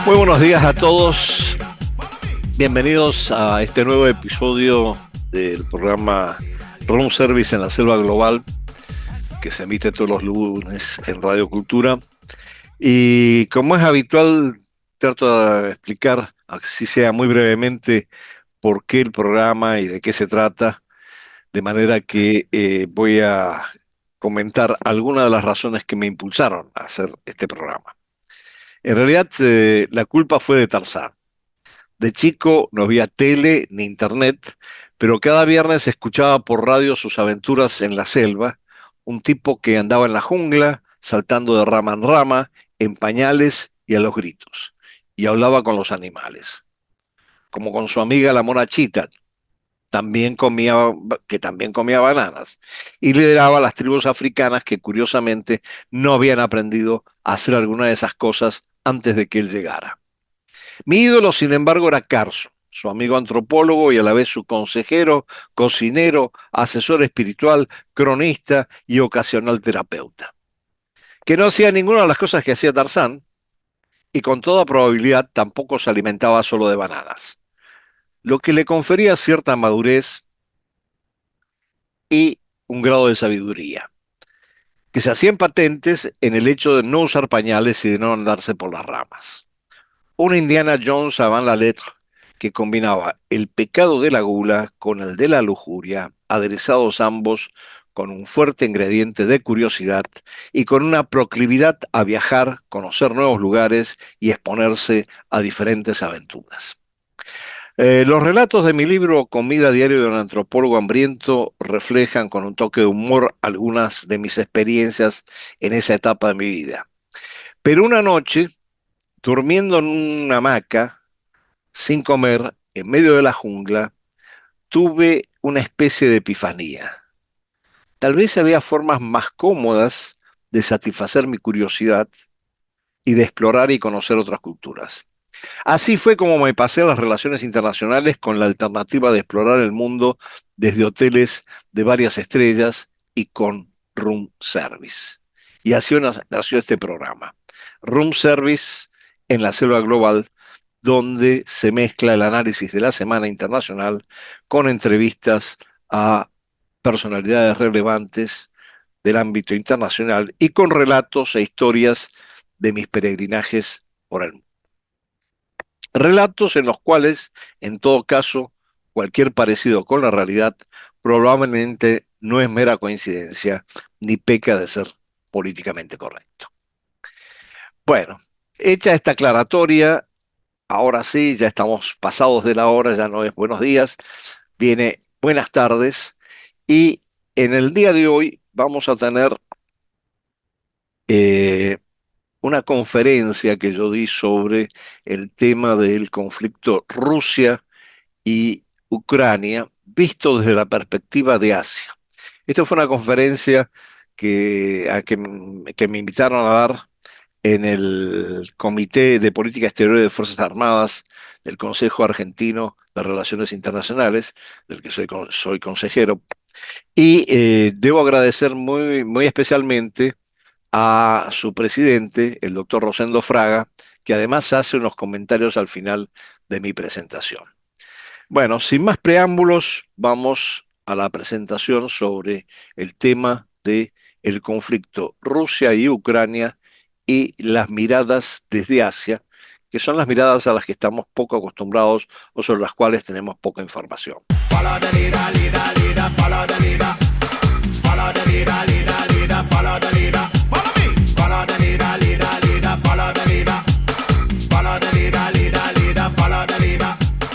Muy buenos días a todos. Bienvenidos a este nuevo episodio del programa Room Service en la Selva Global, que se emite todos los lunes en Radio Cultura. Y como es habitual, trato de explicar, así sea muy brevemente, por qué el programa y de qué se trata, de manera que voy a comentar algunas de las razones que me impulsaron a hacer este programa. En realidad, la culpa fue de Tarzán. De chico no había tele ni internet, pero cada viernes escuchaba por radio sus aventuras en la selva, un tipo que andaba en la jungla, saltando de rama en rama, en pañales y a los gritos, y hablaba con los animales, como con su amiga la mona Chita, también comía, que también comía bananas, y lideraba a las tribus africanas que curiosamente no habían aprendido a hacer alguna de esas cosas antes de que él llegara. Mi ídolo, sin embargo, era Carson, su amigo antropólogo y a la vez su consejero, cocinero, asesor espiritual, cronista y ocasional terapeuta, que no hacía ninguna de las cosas que hacía Tarzán y con toda probabilidad tampoco se alimentaba solo de bananas, lo que le confería cierta madurez y un grado de sabiduría, que se hacían patentes en el hecho de no usar pañales y de no andarse por las ramas. Un Indiana Jones avant la lettre que combinaba el pecado de la gula con el de la lujuria, aderezados ambos con un fuerte ingrediente de curiosidad y con una proclividad a viajar, conocer nuevos lugares y exponerse a diferentes aventuras. Los relatos de mi libro Comida Diario de un Antropólogo Hambriento reflejan con un toque de humor algunas de mis experiencias en esa etapa de mi vida. Pero una noche, durmiendo en una hamaca, sin comer, en medio de la jungla, tuve una especie de epifanía. Tal vez había formas más cómodas de satisfacer mi curiosidad y de explorar y conocer otras culturas. Así fue como me pasé a las relaciones internacionales con la alternativa de explorar el mundo desde hoteles de varias estrellas y con room service. Y así nació este programa, Room Service en la Selva Global, donde se mezcla el análisis de la Semana Internacional con entrevistas a personalidades relevantes del ámbito internacional y con relatos e historias de mis peregrinajes por el mundo. Relatos en los cuales, en todo caso, cualquier parecido con la realidad probablemente no es mera coincidencia ni peca de ser políticamente correcto. Bueno, hecha esta aclaratoria, ahora sí, ya estamos pasados de la hora, ya no es buenos días, viene buenas tardes y en el día de hoy vamos a tener eh, una conferencia que yo di sobre el tema del conflicto Rusia y Ucrania, visto desde la perspectiva de Asia. Esta fue una conferencia que me invitaron a dar en el Comité de Política Exterior de Fuerzas Armadas del Consejo Argentino de Relaciones Internacionales, del que soy consejero. Y debo agradecer muy especialmente a su presidente, el doctor Rosendo Fraga, que además hace unos comentarios al final de mi presentación. Bueno, sin más preámbulos, vamos a la presentación sobre el tema de el conflicto Rusia y Ucrania y las miradas desde Asia, que son las miradas a las que estamos poco acostumbrados o sobre las cuales tenemos poca información.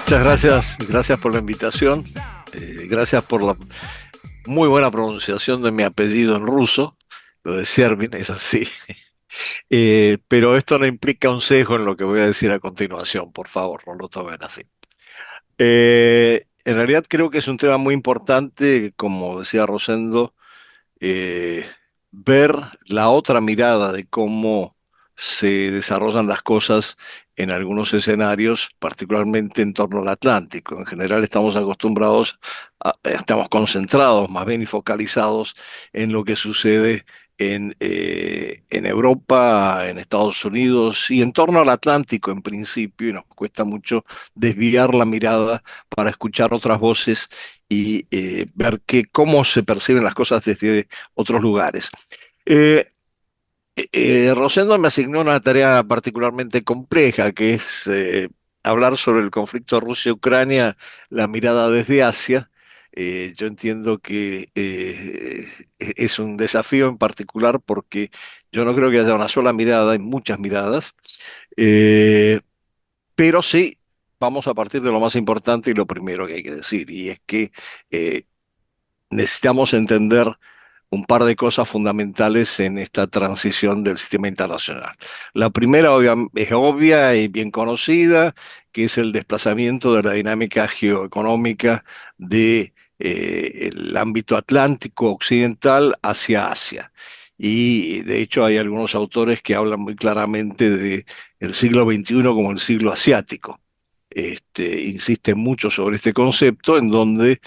Muchas gracias por la invitación, gracias por la muy buena pronunciación de mi apellido en ruso, lo de Siervin es así. Pero esto no implica un sesgo en lo que voy a decir a continuación, por favor, no lo tomen así. En realidad creo que es un tema muy importante, como decía Rosendo, eh, ver la otra mirada de cómo se desarrollan las cosas en algunos escenarios, particularmente en torno al Atlántico. En general estamos concentrados más bien y focalizados en lo que sucede en Europa, en Estados Unidos y en torno al Atlántico en principio, y nos cuesta mucho desviar la mirada para escuchar otras voces y ver cómo se perciben las cosas desde otros lugares. Eh, Rosendo me asignó una tarea particularmente compleja, que es hablar sobre el conflicto Rusia-Ucrania, la mirada desde Asia. Yo entiendo que es un desafío en particular porque yo no creo que haya una sola mirada, hay muchas miradas. Eh, pero sí, vamos a partir de lo más importante y lo primero que hay que decir, y es que eh, necesitamos entender un par de cosas fundamentales en esta transición del sistema internacional. La primera es obvia y bien conocida, que es el desplazamiento de la dinámica geoeconómica del ámbito atlántico occidental hacia Asia. Y de hecho hay algunos autores que hablan muy claramente de el siglo XXI como el siglo asiático. Insiste mucho sobre este concepto, en donde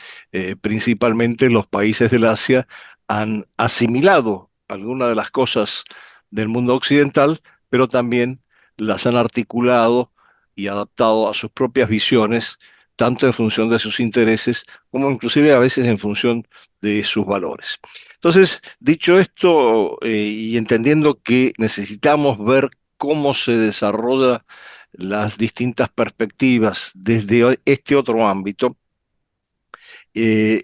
principalmente los países del Asia han asimilado algunas de las cosas del mundo occidental, pero también las han articulado y adaptado a sus propias visiones, tanto en función de sus intereses como inclusive a veces en función de sus valores. Entonces, dicho esto, y entendiendo que necesitamos ver cómo se desarrolla las distintas perspectivas desde este otro ámbito, eh,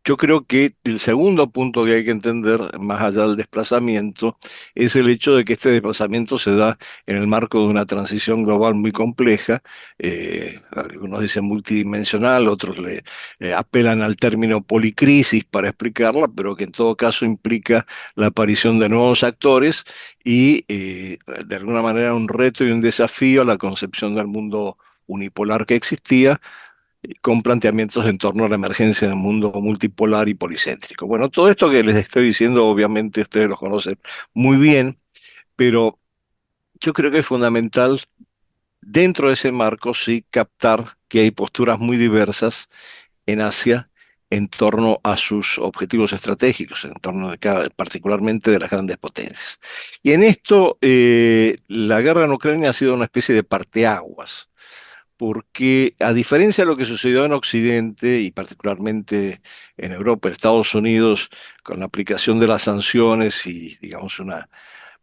yo creo que el segundo punto que hay que entender, más allá del desplazamiento, es el hecho de que este desplazamiento se da en el marco de una transición global muy compleja. Algunos dicen multidimensional, otros le apelan al término policrisis para explicarla, pero que en todo caso implica la aparición de nuevos actores y de alguna manera un reto y un desafío a la concepción del mundo unipolar que existía, con planteamientos en torno a la emergencia del mundo multipolar y policéntrico. Bueno, todo esto que les estoy diciendo, obviamente ustedes lo conocen muy bien, pero yo creo que es fundamental dentro de ese marco sí captar que hay posturas muy diversas en Asia en torno a sus objetivos estratégicos, en torno de particularmente de las grandes potencias. Y en esto, la guerra en Ucrania ha sido una especie de parteaguas, porque a diferencia de lo que sucedió en Occidente y particularmente en Europa, Estados Unidos, con la aplicación de las sanciones y, digamos, una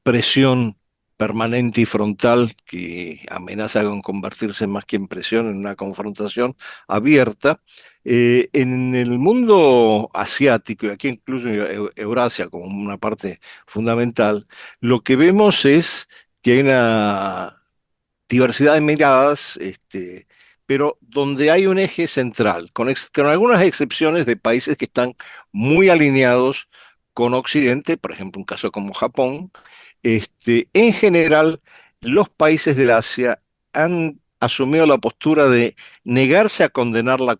presión permanente y frontal que amenaza con convertirse más que en presión en una confrontación abierta, en el mundo asiático, y aquí incluso Eurasia como una parte fundamental, lo que vemos es que hay una diversidad de miradas, pero donde hay un eje central, con algunas excepciones de países que están muy alineados con Occidente, por ejemplo, un caso como Japón. En general, los países del Asia han asumido la postura de negarse a condenar la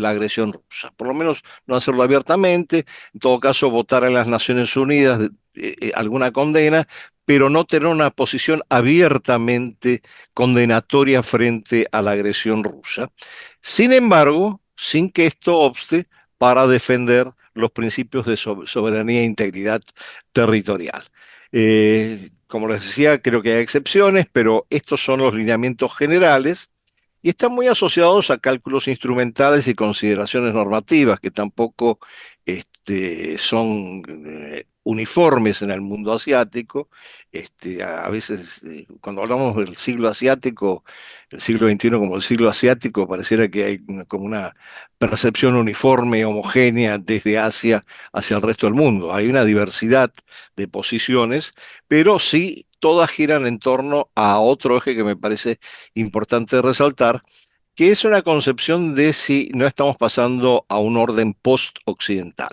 agresión rusa, por lo menos no hacerlo abiertamente, en todo caso votar en las Naciones Unidas alguna condena, pero no tener una posición abiertamente condenatoria frente a la agresión rusa. Sin embargo, sin que esto obste para defender los principios de soberanía e integridad territorial. Como les decía, creo que hay excepciones, pero estos son los lineamientos generales y están muy asociados a cálculos instrumentales y consideraciones normativas que tampoco son uniformes en el mundo asiático. A veces, cuando hablamos del siglo asiático, el siglo XXI como el siglo asiático, pareciera que hay como una percepción uniforme, homogénea desde Asia hacia el resto del mundo. Hay una diversidad de posiciones, pero sí todas giran en torno a otro eje que me parece importante resaltar, que es una concepción de si no estamos pasando a un orden post-occidental.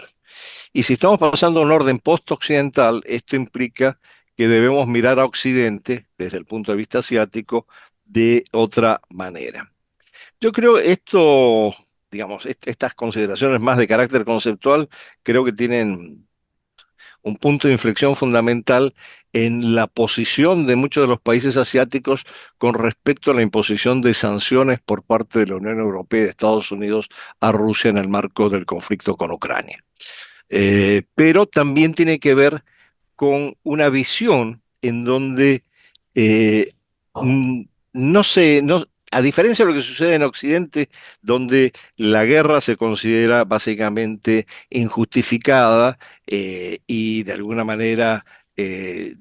Y si estamos pasando a un orden post-occidental, esto implica que debemos mirar a Occidente desde el punto de vista asiático de otra manera. Yo creo esto, digamos, estas consideraciones más de carácter conceptual, creo que tienen un punto de inflexión fundamental en la posición de muchos de los países asiáticos con respecto a la imposición de sanciones por parte de la Unión Europea y de Estados Unidos a Rusia en el marco del conflicto con Ucrania. Pero también tiene que ver con una visión en donde eh, no se, no, a diferencia de lo que sucede en Occidente, donde la guerra se considera básicamente injustificada y de alguna manera eh,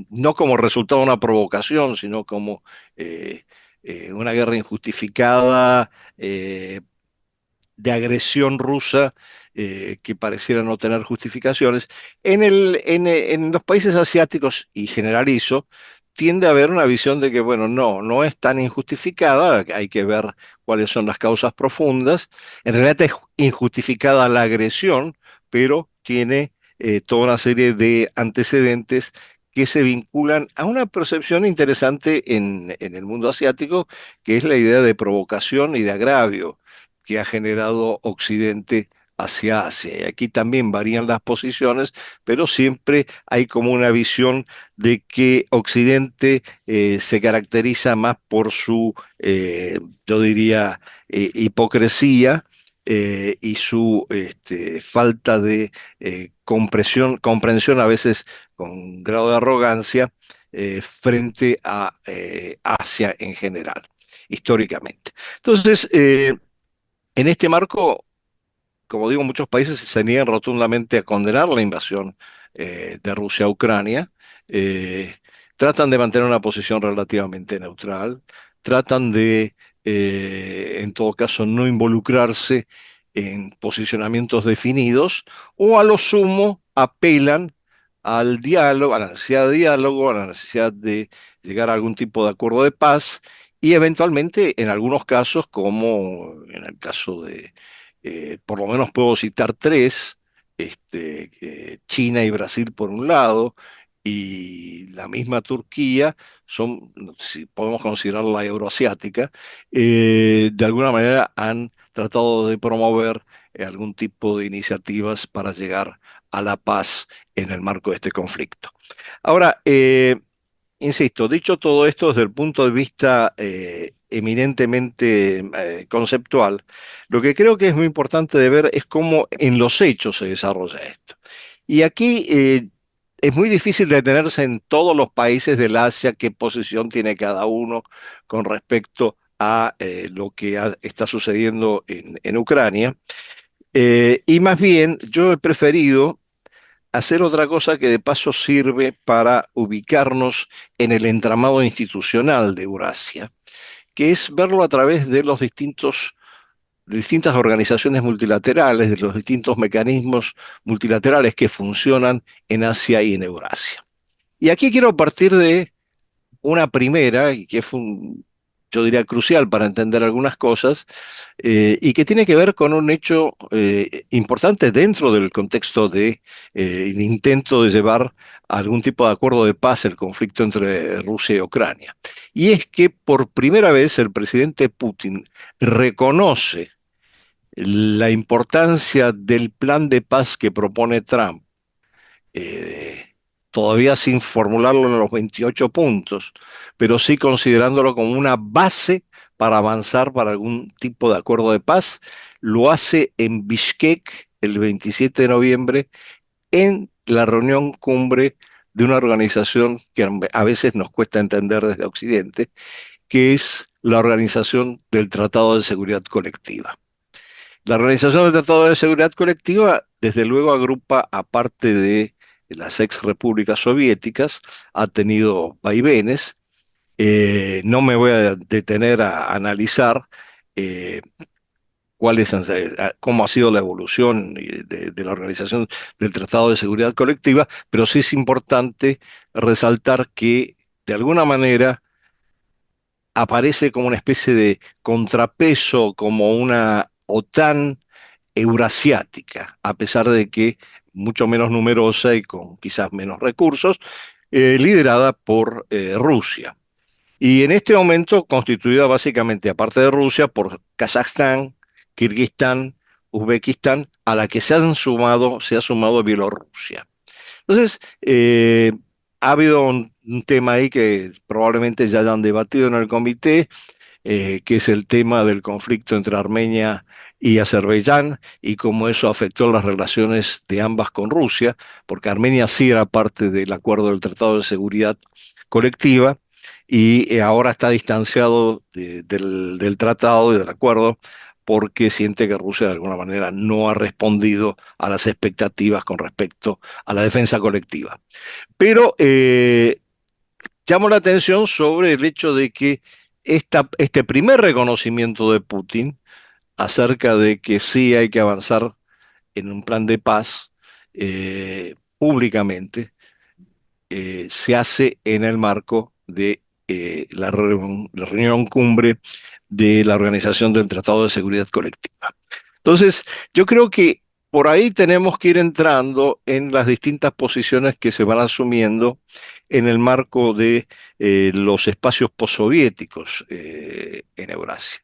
no como resultado de una provocación, sino como eh, una guerra injustificada, de agresión rusa que pareciera no tener justificaciones. En los países asiáticos, y generalizo, tiende a haber una visión de que, bueno, no es tan injustificada, hay que ver cuáles son las causas profundas. En realidad es injustificada la agresión, pero tiene toda una serie de antecedentes que se vinculan a una percepción interesante en el mundo asiático, que es la idea de provocación y de agravio que ha generado Occidente hacia Asia. Y aquí también varían las posiciones, pero siempre hay como una visión de que Occidente se caracteriza más por su, yo diría, hipocresía y su falta de comprensión a veces con grado de arrogancia frente a Asia en general, históricamente. Entonces, en este marco, como digo, muchos países se niegan rotundamente a condenar la invasión de Rusia a Ucrania. eh, Tratan de mantener una posición relativamente neutral, tratan de, en todo caso, no involucrarse en posicionamientos definidos o a lo sumo apelan al diálogo, a la necesidad de diálogo, a la necesidad de llegar a algún tipo de acuerdo de paz y eventualmente, en algunos casos, como en el caso de por lo menos puedo citar tres, China y Brasil por un lado, y la misma Turquía, son, si podemos considerarla euroasiática, de alguna manera han tratado de promover algún tipo de iniciativas para llegar a la paz en el marco de este conflicto. Ahora, insisto, dicho todo esto desde el punto de vista eminentemente conceptual, lo que creo que es muy importante de ver es cómo en los hechos se desarrolla esto. Y aquí es muy difícil detenerse en todos los países del Asia, qué posición tiene cada uno con respecto a lo que está sucediendo en Ucrania. Y más bien, yo he preferido hacer otra cosa que de paso sirve para ubicarnos en el entramado institucional de Eurasia, que es verlo a través de los distintas organizaciones multilaterales, de los distintos mecanismos multilaterales que funcionan en Asia y en Eurasia. Y aquí quiero partir de una primera, y que fue yo diría crucial para entender algunas cosas, y que tiene que ver con un hecho importante dentro del contexto de el intento de llevar a algún tipo de acuerdo de paz el conflicto entre Rusia y Ucrania. Y es que por primera vez el presidente Putin reconoce la importancia del plan de paz que propone Trump, eh, todavía sin formularlo en los 28 puntos, pero sí considerándolo como una base para avanzar para algún tipo de acuerdo de paz. Lo hace en Bishkek el 27 de noviembre en la reunión cumbre de una organización que a veces nos cuesta entender desde Occidente, que es la Organización del Tratado de Seguridad Colectiva. La Organización del Tratado de Seguridad Colectiva, desde luego, agrupa, aparte de las ex repúblicas soviéticas, ha tenido vaivenes. No me voy a detener a analizar eh, cómo ha sido la evolución de la Organización del Tratado de Seguridad Colectiva, pero sí es importante resaltar que, de alguna manera, aparece como una especie de contrapeso, como una OTAN eurasiática, a pesar de que mucho menos numerosa y con quizás menos recursos, liderada por Rusia. Y en este momento constituida básicamente, aparte de Rusia, por Kazajstán, Kirguistán, Uzbekistán, a la que se ha sumado Bielorrusia. Entonces, ha habido un tema ahí que probablemente ya hayan debatido en el comité, que es el tema del conflicto entre Armenia y Azerbaiyán, y cómo eso afectó las relaciones de ambas con Rusia, porque Armenia sí era parte del acuerdo del Tratado de Seguridad Colectiva, y ahora está distanciado del tratado y del acuerdo porque siente que Rusia de alguna manera no ha respondido a las expectativas con respecto a la defensa colectiva. Pero llamo la atención sobre el hecho de que este primer reconocimiento de Putin acerca de que sí hay que avanzar en un plan de paz públicamente, se hace en el marco de la reunión cumbre de la Organización del Tratado de Seguridad Colectiva. Entonces, yo creo que por ahí tenemos que ir entrando en las distintas posiciones que se van asumiendo en el marco de los espacios postsoviéticos en Eurasia.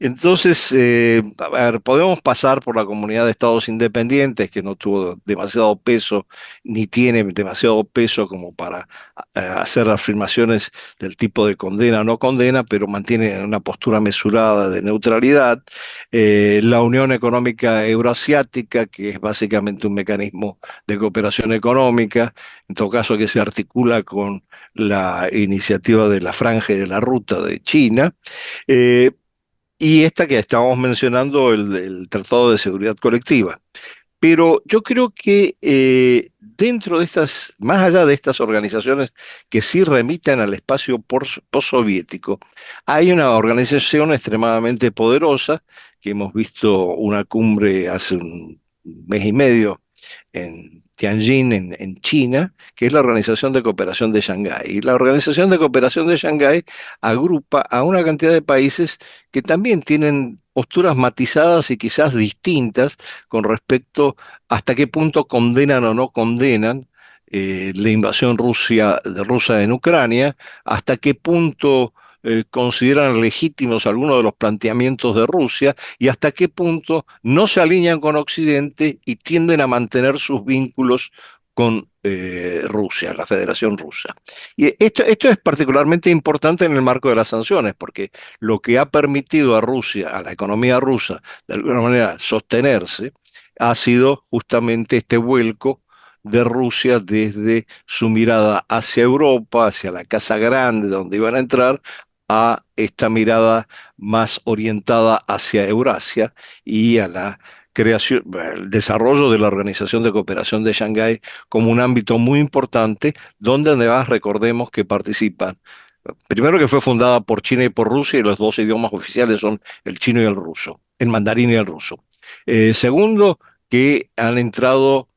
Entonces, a ver, podemos pasar por la comunidad de estados independientes, que no tuvo demasiado peso, ni tiene demasiado peso como para hacer afirmaciones del tipo de condena o no condena, pero mantiene una postura mesurada de neutralidad. La Unión Económica Euroasiática, que es básicamente un mecanismo de cooperación económica, en todo caso que se articula con la iniciativa de la Franja y de la Ruta de China. Eh, y esta que estábamos mencionando, el Tratado de Seguridad Colectiva. Pero yo creo que dentro de estas, más allá de estas organizaciones que sí remiten al espacio postsoviético, hay una organización extremadamente poderosa, que hemos visto una cumbre hace un mes y medio en Tianjin, en China, que es la Organización de Cooperación de Shanghái. Y la Organización de Cooperación de Shanghái agrupa a una cantidad de países que también tienen posturas matizadas y quizás distintas con respecto hasta qué punto condenan o no condenan la invasión rusa en Ucrania, hasta qué punto consideran legítimos algunos de los planteamientos de Rusia y hasta qué punto no se alinean con Occidente y tienden a mantener sus vínculos con Rusia, la Federación Rusa. Y esto es particularmente importante en el marco de las sanciones, porque lo que ha permitido a Rusia, a la economía rusa, de alguna manera sostenerse, ha sido justamente este vuelco de Rusia desde su mirada hacia Europa, hacia la Casa Grande, donde iban a entrar, a esta mirada más orientada hacia Eurasia y a la creación, el desarrollo de la Organización de Cooperación de Shanghái como un ámbito muy importante, donde además recordemos que participan. Primero que fue fundada por China y por Rusia y los dos idiomas oficiales son el chino y el ruso, el mandarín y el ruso. Segundo, que ha entrado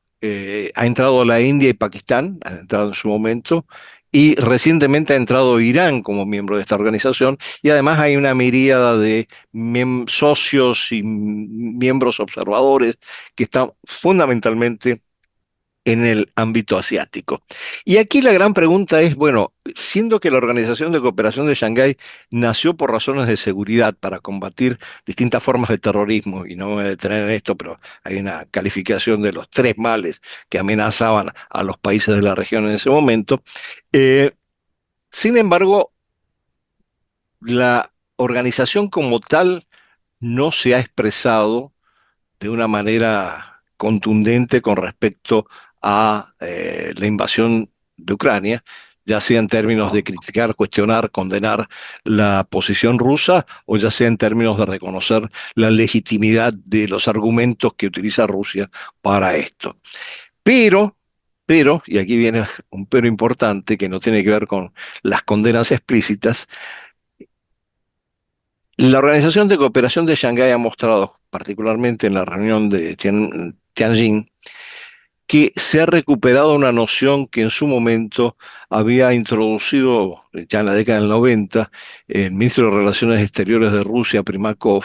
la India y Pakistán, han entrado en su momento, y recientemente ha entrado Irán como miembro de esta organización, y además hay una miríada de socios y miembros observadores que están fundamentalmente en el ámbito asiático. Y aquí la gran pregunta es, bueno, siendo que la Organización de Cooperación de Shanghái nació por razones de seguridad para combatir distintas formas de terrorismo, y no me voy a detener en esto, pero hay una calificación de los tres males que amenazaban a los países de la región en ese momento, eh, sin embargo, la organización como tal no se ha expresado de una manera contundente con respecto a la invasión de Ucrania, ya sea en términos de criticar, cuestionar, condenar la posición rusa, o ya sea en términos de reconocer la legitimidad de los argumentos que utiliza Rusia para esto. Pero, y aquí viene un pero importante que no tiene que ver con las condenas explícitas, la Organización de Cooperación de Shanghái ha mostrado, particularmente en la reunión de Tianjin, que se ha recuperado una noción que en su momento había introducido ya en la década del 90 el ministro de Relaciones Exteriores de Rusia, Primakov,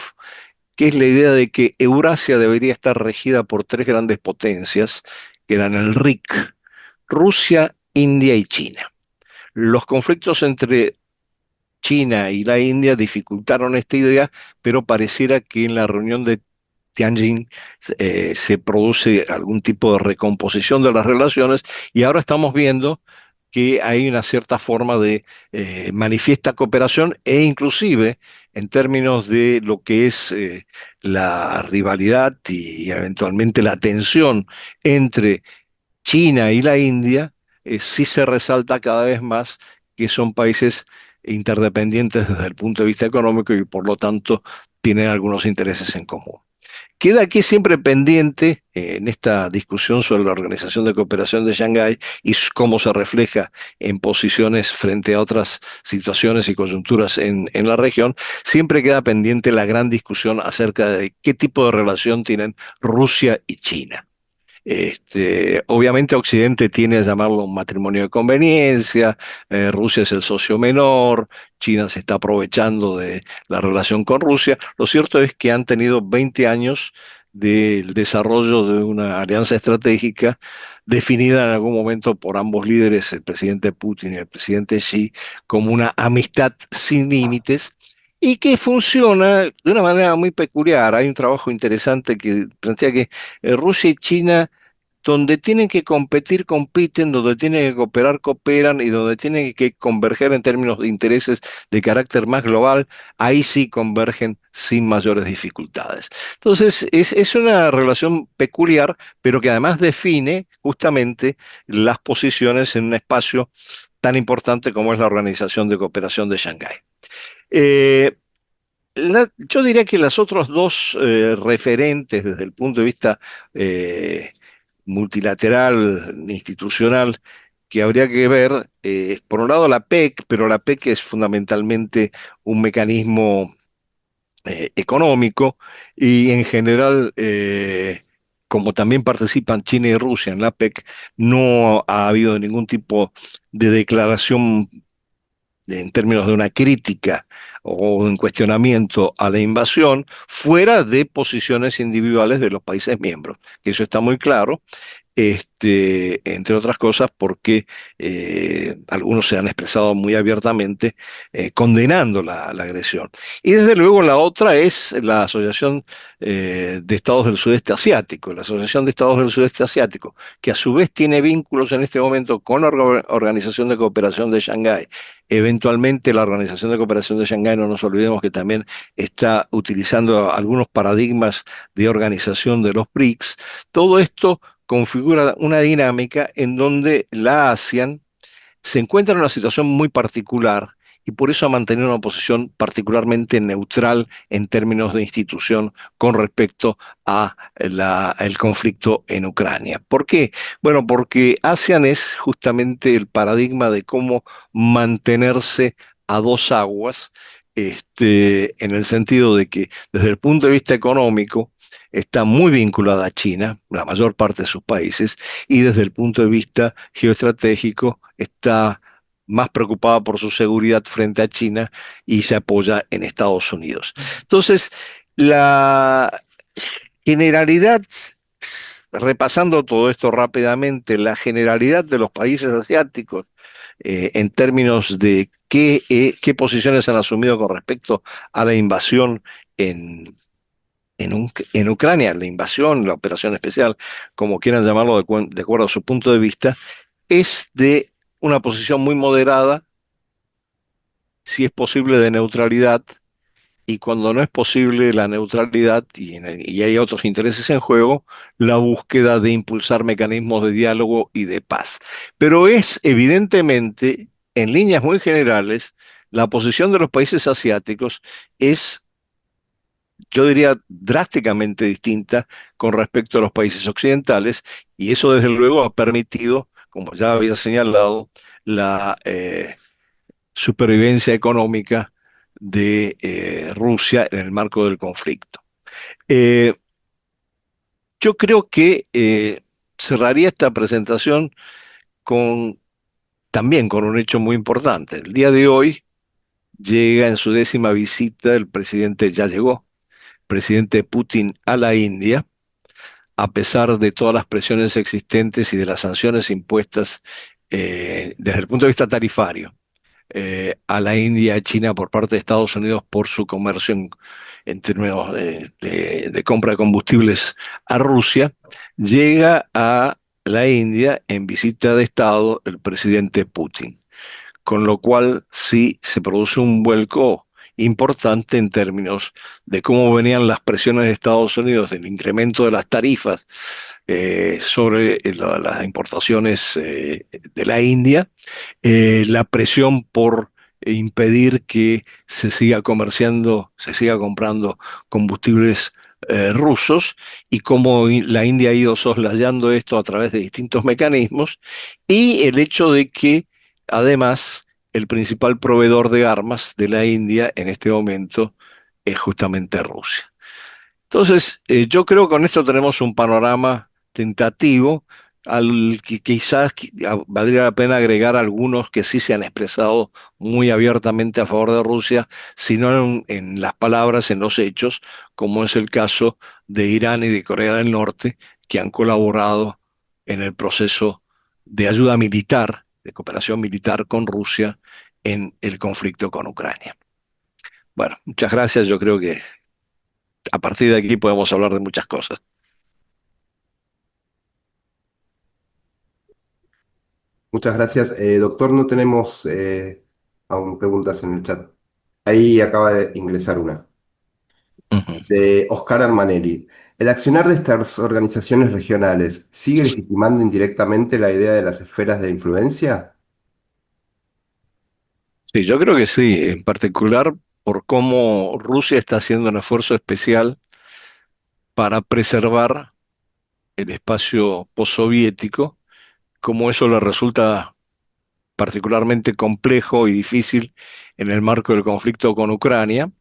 que es la idea de que Eurasia debería estar regida por tres grandes potencias, que eran el RIC, Rusia, India y China. Los conflictos entre China y la India dificultaron esta idea, pero pareciera que en la reunión de Tianjin se produce algún tipo de recomposición de las relaciones y ahora estamos viendo que hay una cierta forma de manifiesta cooperación e inclusive en términos de lo que es la rivalidad y eventualmente la tensión entre China y la India, sí se resalta cada vez más que son países interdependientes desde el punto de vista económico y por lo tanto tienen algunos intereses en común. Queda aquí siempre pendiente en esta discusión sobre la Organización de Cooperación de Shanghái y cómo se refleja en posiciones frente a otras situaciones y coyunturas en la región, siempre queda pendiente la gran discusión acerca de qué tipo de relación tienen Rusia y China. Obviamente Occidente tiene a llamarlo un matrimonio de conveniencia, Rusia es el socio menor, China se está aprovechando de la relación con Rusia. Lo cierto es que han tenido 20 años del desarrollo de una alianza estratégica definida en algún momento por ambos líderes, el presidente Putin y el presidente Xi, como una amistad sin límites y que funciona de una manera muy peculiar. Hay un trabajo interesante que plantea que Rusia y China donde tienen que competir, compiten, donde tienen que cooperar, cooperan y donde tienen que converger en términos de intereses de carácter más global, ahí sí convergen sin mayores dificultades. Entonces, es una relación peculiar, pero que además define justamente las posiciones en un espacio tan importante como es la Organización de Cooperación de Shanghái. Eh, yo diría que las otros dos referentes desde el punto de vista eh, multilateral, institucional, que habría que ver, por un lado la PEC, pero la PEC es fundamentalmente un mecanismo económico y en general, como también participan China y Rusia en la PEC, no ha habido ningún tipo de declaración en términos de una crítica o un cuestionamiento a la invasión fuera de posiciones individuales de los países miembros, que eso está muy claro, entre otras cosas porque algunos se han expresado muy abiertamente condenando la agresión. Y desde luego la otra es la Asociación de Estados del Sudeste Asiático, la Asociación de Estados del Sudeste Asiático, que a su vez tiene vínculos en este momento con la Organización de Cooperación de Shanghái. Eventualmente la Organización de Cooperación de Shanghái, no nos olvidemos que también está utilizando algunos paradigmas de organización de los BRICS. Todo esto configura una dinámica en donde la ASEAN se encuentra en una situación muy particular y por eso ha mantenido una posición particularmente neutral en términos de institución con respecto a el conflicto en Ucrania. ¿Por qué? Bueno, porque ASEAN es justamente el paradigma de cómo mantenerse a dos aguas, en el sentido de que desde el punto de vista económico está muy vinculada a China, la mayor parte de sus países, y desde el punto de vista geoestratégico está más preocupada por su seguridad frente a China y se apoya en Estados Unidos. Entonces, la generalidad, repasando todo esto rápidamente, la generalidad de los países asiáticos en términos de qué posiciones han asumido con respecto a la invasión en Ucrania, la invasión, la operación especial, como quieran llamarlo de acuerdo a su punto de vista, es de una posición muy moderada, si es posible de neutralidad, y cuando no es posible la neutralidad y hay otros intereses en juego, la búsqueda de impulsar mecanismos de diálogo y de paz. Pero es evidentemente, en líneas muy generales, la posición de los países asiáticos es, yo diría, drásticamente distinta con respecto a los países occidentales, y eso desde luego ha permitido, como ya había señalado, la supervivencia económica de Rusia en el marco del conflicto. Eh, yo creo que cerraría esta presentación con, también con un hecho muy importante. El día de hoy llega en su 10ª visita el presidente, ya llegó, presidente Putin a la India, a pesar de todas las presiones existentes y de las sanciones impuestas desde el punto de vista tarifario a la India y China por parte de Estados Unidos por su comercio en términos de compra de combustibles a Rusia, llega a la India en visita de Estado el presidente Putin, con lo cual sí se produce un vuelco importante en términos de cómo venían las presiones de Estados Unidos del incremento de las tarifas sobre las importaciones de la India, la presión por impedir que se siga comerciando, se siga comprando combustibles rusos, y cómo la India ha ido soslayando esto a través de distintos mecanismos, y el hecho de que además el principal proveedor de armas de la India en este momento es justamente Rusia. Entonces, yo creo que con esto tenemos un panorama tentativo al que quizás valdría la pena agregar algunos que sí se han expresado muy abiertamente a favor de Rusia, sino en las palabras, en los hechos, como es el caso de Irán y de Corea del Norte, que han colaborado en el proceso de ayuda militar, de cooperación militar con Rusia en el conflicto con Ucrania. Bueno, muchas gracias. Yo creo que a partir de aquí podemos hablar de muchas cosas. Muchas gracias. Doctor, no tenemos aún preguntas en el chat. Ahí acaba de ingresar una, Ujú. de Oscar Armanelli. ¿El accionar de estas organizaciones regionales sigue legitimando indirectamente la idea de las esferas de influencia? Sí, yo creo que sí, en particular por cómo Rusia está haciendo un esfuerzo especial para preservar el espacio postsoviético, como eso le resulta particularmente complejo y difícil en el marco del conflicto con Ucrania.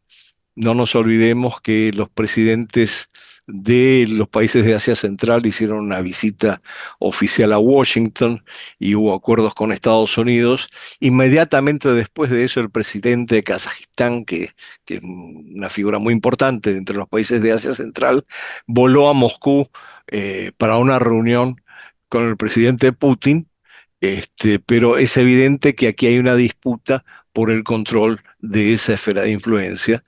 No nos olvidemos que los presidentes de los países de Asia Central hicieron una visita oficial a Washington y hubo acuerdos con Estados Unidos. Inmediatamente después de eso, el presidente de Kazajistán, que es una figura muy importante entre los países de Asia Central, voló a Moscú para una reunión con el presidente Putin. Pero es evidente que aquí hay una disputa por el control de esa esfera de influencia,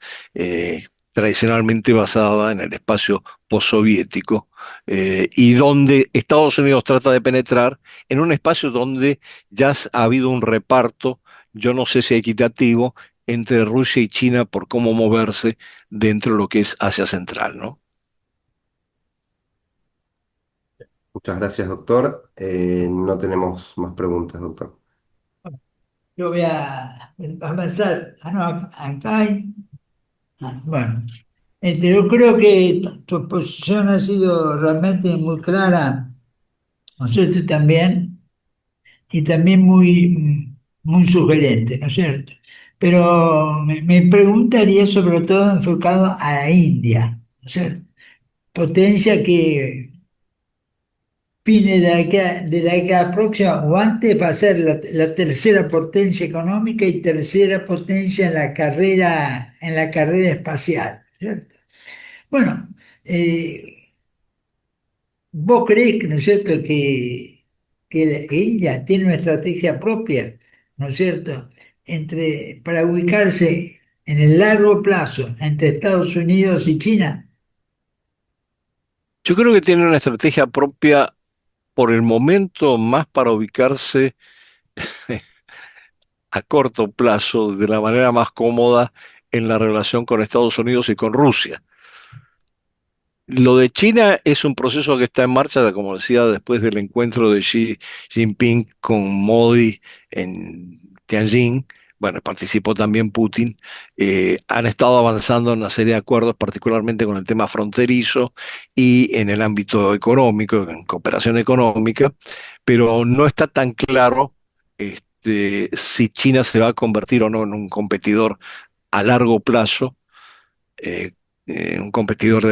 tradicionalmente basada en el espacio postsoviético, y donde Estados Unidos trata de penetrar en un espacio donde ya ha habido un reparto, yo no sé si equitativo, entre Rusia y China por cómo moverse dentro de lo que es Asia Central, ¿no? Muchas gracias, doctor. No tenemos más preguntas, doctor. Yo voy a avanzar. Ah, no, acá hay. Bueno, yo creo que tu posición ha sido realmente muy clara, ¿no es cierto? Y también muy sugerente, ¿no es cierto? Pero me preguntaría sobre todo enfocado a la India, ¿no es cierto? Potencia que fines de la década próxima o antes va a ser la tercera potencia económica y tercera potencia en la carrera espacial, ¿cierto? Bueno, ¿vos creés, ¿no es cierto?, que ella tiene una estrategia propia, ¿no es cierto?, para ubicarse en el largo plazo entre Estados Unidos y China. Yo creo que tiene una estrategia propia por el momento más para ubicarse a corto plazo de la manera más cómoda en la relación con Estados Unidos y con Rusia. Lo de China es un proceso que está en marcha, como decía, después del encuentro de Xi Jinping con Modi en Tianjin. Bueno, participó también Putin. Han estado avanzando en una serie de acuerdos, particularmente con el tema fronterizo y en el ámbito económico, en cooperación económica, pero no está tan claro si China se va a convertir o no en un competidor a largo plazo, eh, un competidor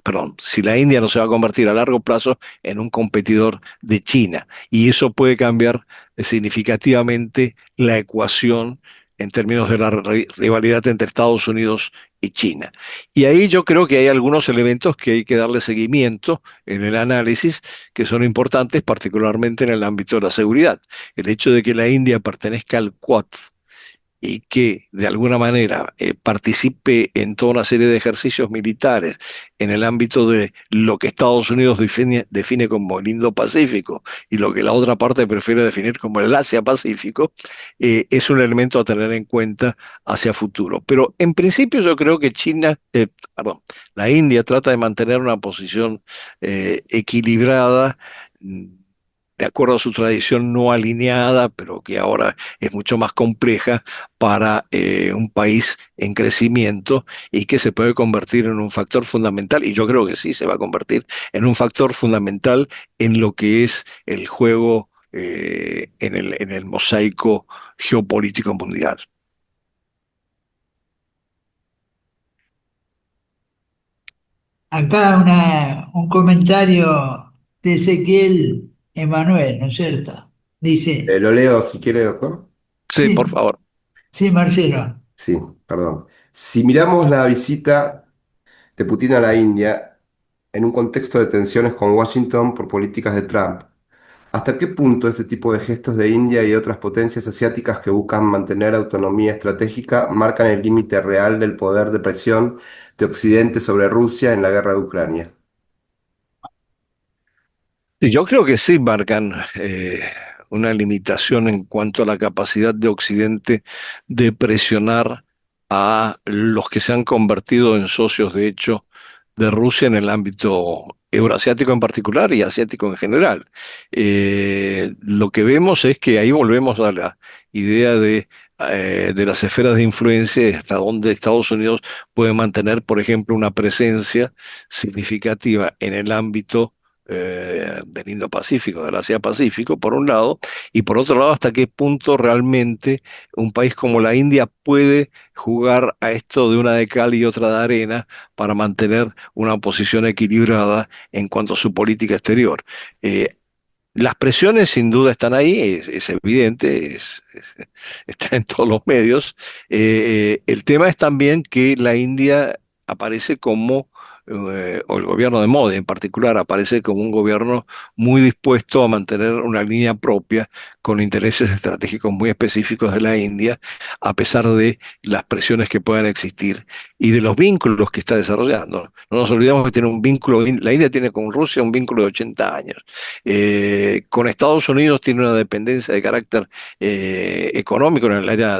perdón, si la India no se va a convertir a largo plazo en un competidor de China. Y eso puede cambiar significativamente la ecuación en términos de la rivalidad entre Estados Unidos y China. Y ahí yo creo que hay algunos elementos que hay que darle seguimiento en el análisis que son importantes, particularmente en el ámbito de la seguridad. El hecho de que la India pertenezca al Quad y que de alguna manera participe en toda una serie de ejercicios militares en el ámbito de lo que Estados Unidos define como el Indo-Pacífico y lo que la otra parte prefiere definir como el Asia-Pacífico, es un elemento a tener en cuenta hacia futuro. Pero en principio yo creo que perdón, la India trata de mantener una posición equilibrada, de acuerdo a su tradición no alineada, pero que ahora es mucho más compleja para un país en crecimiento y que se puede convertir en un factor fundamental, y yo creo que sí se va a convertir en un factor fundamental en lo que es el juego en el mosaico geopolítico mundial. Acá un comentario de Ezequiel Emanuel, ¿no es cierto? Dice, Lo leo si quiere, doctor. Sí, por sí, favor. sí, Marcelo. Sí, perdón. Si miramos la visita de Putin a la India en un contexto de tensiones con Washington por políticas de Trump, ¿hasta qué punto este tipo de gestos de India y otras potencias asiáticas que buscan mantener autonomía estratégica marcan el límite real del poder de presión de Occidente sobre Rusia en la guerra de Ucrania? Y yo creo que sí marcan una limitación en cuanto a la capacidad de Occidente de presionar a los que se han convertido en socios, de hecho, de Rusia en el ámbito euroasiático en particular y asiático en general. Lo que vemos es que ahí volvemos a la idea de las esferas de influencia, y hasta donde Estados Unidos puede mantener, por ejemplo, una presencia significativa en el ámbito del Indo-Pacífico, del Asia-Pacífico, por un lado, y por otro lado, hasta qué punto realmente un país como la India puede jugar a esto de una de cal y otra de arena para mantener una posición equilibrada en cuanto a su política exterior. Eh, las presiones sin duda están ahí, es evidente, está en todos los medios. El tema es también que la India aparece como, o el gobierno de Modi en particular, aparece como un gobierno muy dispuesto a mantener una línea propia con intereses estratégicos muy específicos de la India, a pesar de las presiones que puedan existir y de los vínculos que está desarrollando. No nos olvidemos que tiene un vínculo, la India tiene con Rusia un vínculo de 80 años. Con Estados Unidos tiene una dependencia de carácter económico en el área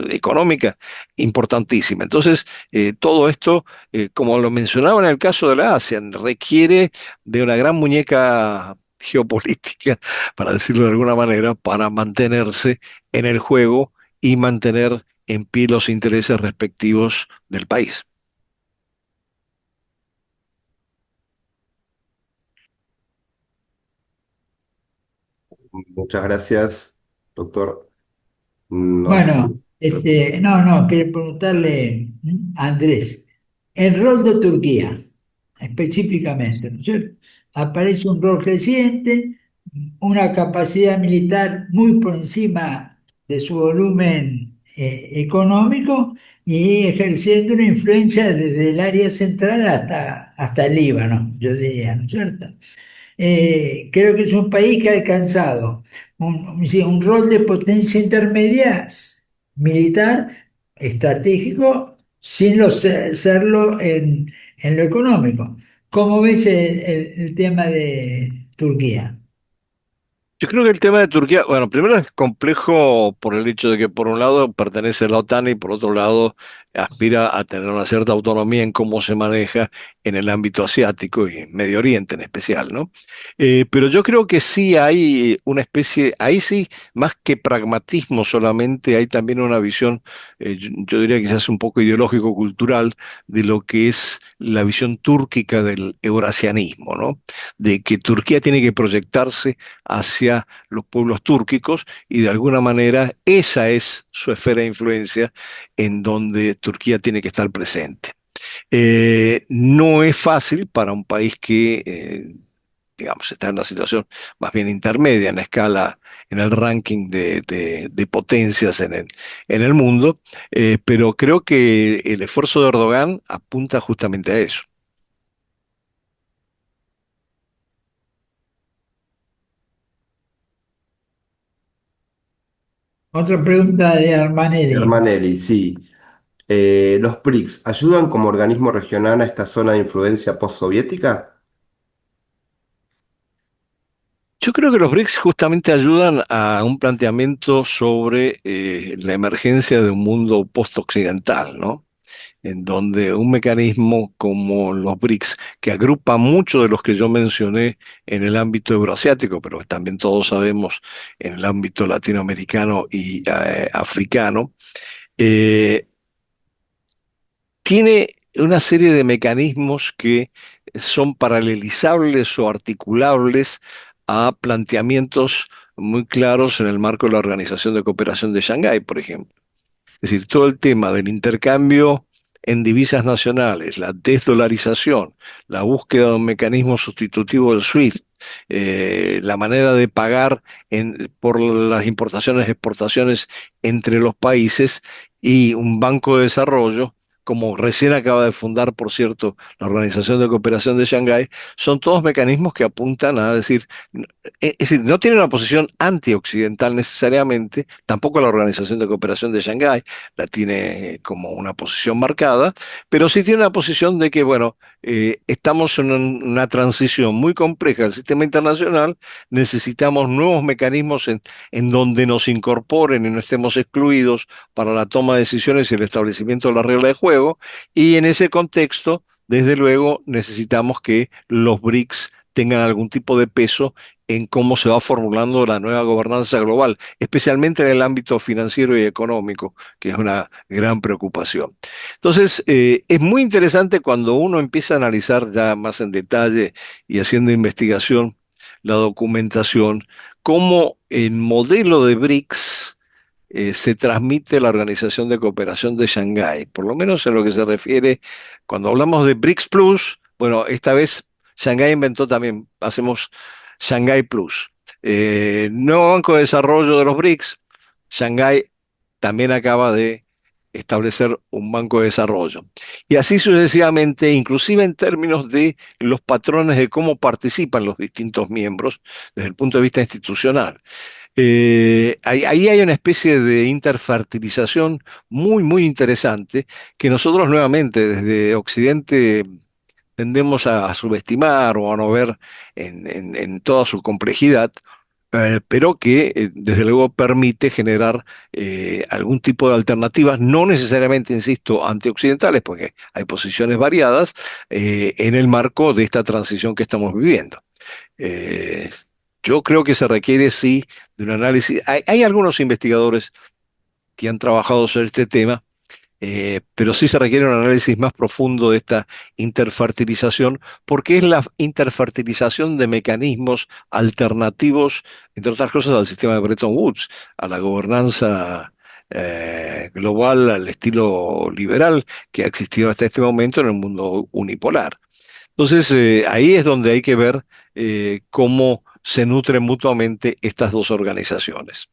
económica importantísima. Entonces, todo esto, como lo mencionaba en el caso de la ASEAN, requiere de una gran muñeca geopolítica, para decirlo de alguna manera, para mantenerse en el juego y mantener en pie los intereses respectivos del país. Muchas gracias, doctor. No, Bueno, no, quería preguntarle a Andrés, el rol de Turquía, específicamente, ¿no es cierto? Aparece un rol creciente, una capacidad militar muy por encima de su volumen económico y ejerciendo una influencia desde el área central hasta el Líbano, yo diría, ¿no es cierto? Creo que es un país que ha alcanzado sí, un rol de potencia intermedia militar, estratégico, sin serlo en lo económico. ¿Cómo ves el tema de Turquía? Yo creo que el tema de Turquía, bueno, primero es complejo por el hecho de que por un lado pertenece a la OTAN y por otro lado aspira a tener una cierta autonomía en cómo se maneja en el ámbito asiático y Medio Oriente en especial, ¿no? Pero yo creo que sí hay una especie, ahí sí, más que pragmatismo solamente, hay también una visión, yo diría quizás un poco ideológico-cultural de lo que es la visión túrquica del eurasianismo, ¿no? De que Turquía tiene que proyectarse hacia los pueblos túrquicos y de alguna manera esa es su esfera de influencia en donde Turquía tiene que estar presente. No es fácil para un país que, digamos, está en una situación más bien intermedia en la escala, en el ranking de potencias en el mundo, pero creo que el esfuerzo de Erdogan apunta justamente a eso. Otra pregunta de Armanelli. Germanelli, sí. ¿Los BRICS ayudan como organismo regional a esta zona de influencia postsoviética? Yo creo que los BRICS justamente ayudan a un planteamiento sobre la emergencia de un mundo post-occidental, ¿no? En donde un mecanismo como los BRICS, que agrupa muchos de los que yo mencioné en el ámbito euroasiático, pero también todos sabemos en el ámbito latinoamericano y africano, eh, tiene una serie de mecanismos que son paralelizables o articulables a planteamientos muy claros en el marco de la Organización de Cooperación de Shanghái, por ejemplo. Es decir, todo el tema del intercambio en divisas nacionales, la desdolarización, la búsqueda de un mecanismo sustitutivo del SWIFT, la manera de pagar por las importaciones y exportaciones entre los países y un banco de desarrollo, como recién acaba de fundar, por cierto, la Organización de Cooperación de Shanghái, son todos mecanismos que apuntan a decir, es decir, no tiene una posición antioccidental necesariamente, tampoco la Organización de Cooperación de Shanghái la tiene como una posición marcada, pero sí tiene una posición de que, bueno, estamos en una transición muy compleja del sistema internacional, necesitamos nuevos mecanismos en donde nos incorporen y no estemos excluidos para la toma de decisiones y el establecimiento de la regla de juego, y en ese contexto, desde luego, necesitamos que los BRICS tengan algún tipo de peso en cómo se va formulando la nueva gobernanza global, especialmente en el ámbito financiero y económico, que es una gran preocupación. Entonces, es muy interesante cuando uno empieza a analizar ya más en detalle y haciendo investigación la documentación, cómo el modelo de BRICS se transmite la Organización de Cooperación de Shanghái, por lo menos en lo que se refiere, cuando hablamos de BRICS Plus, bueno, esta vez Shanghái inventó también, hacemos Shanghái Plus. Nuevo Banco de Desarrollo de los BRICS, Shanghái también acaba de establecer un banco de desarrollo. Y así sucesivamente, inclusive en términos de los patrones de cómo participan los distintos miembros desde el punto de vista institucional. Ahí hay una especie de interfertilización muy, muy interesante que nosotros nuevamente desde Occidente tendemos a subestimar o a no ver en toda su complejidad, pero que desde luego permite generar algún tipo de alternativas, no necesariamente, insisto, antioccidentales, porque hay posiciones variadas en el marco de esta transición que estamos viviendo. Eh, yo creo que se requiere, sí, de un análisis. Hay algunos investigadores que han trabajado sobre este tema, pero sí se requiere un análisis más profundo de esta interfertilización, porque es la interfertilización de mecanismos alternativos, entre otras cosas, al sistema de Bretton Woods, a la gobernanza global, al estilo liberal que ha existido hasta este momento en el mundo unipolar. Entonces, ahí es donde hay que ver cómo se nutren mutuamente estas dos organizaciones.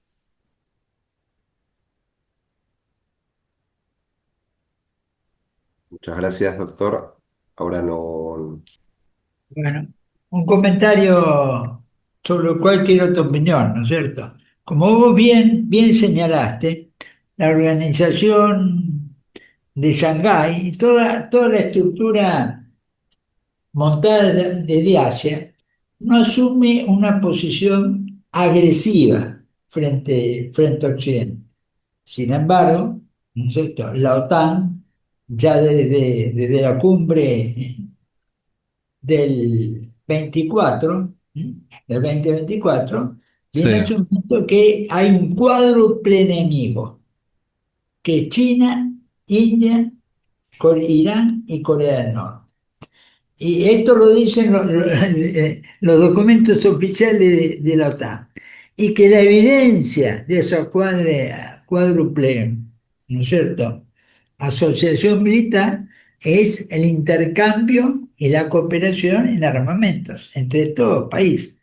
Muchas gracias, doctor. Ahora no. Bueno, un comentario sobre el cual quiero tu opinión, ¿no es cierto? Como vos bien señalaste, la organización de Shanghái y toda la estructura montada desde Asia no asume una posición agresiva frente a Occidente. Sin embargo, ¿no es cierto? La OTAN, ya desde la cumbre del 24, del 2024, Sí, viene asumiendo que hay un cuádruple enemigo, que es China, India, Irán y Corea del Norte. Y esto lo dicen los documentos oficiales de la OTAN. Y que la evidencia de esa cuádruple, ¿no es cierto?, asociación militar es el intercambio y la cooperación en armamentos entre estos países.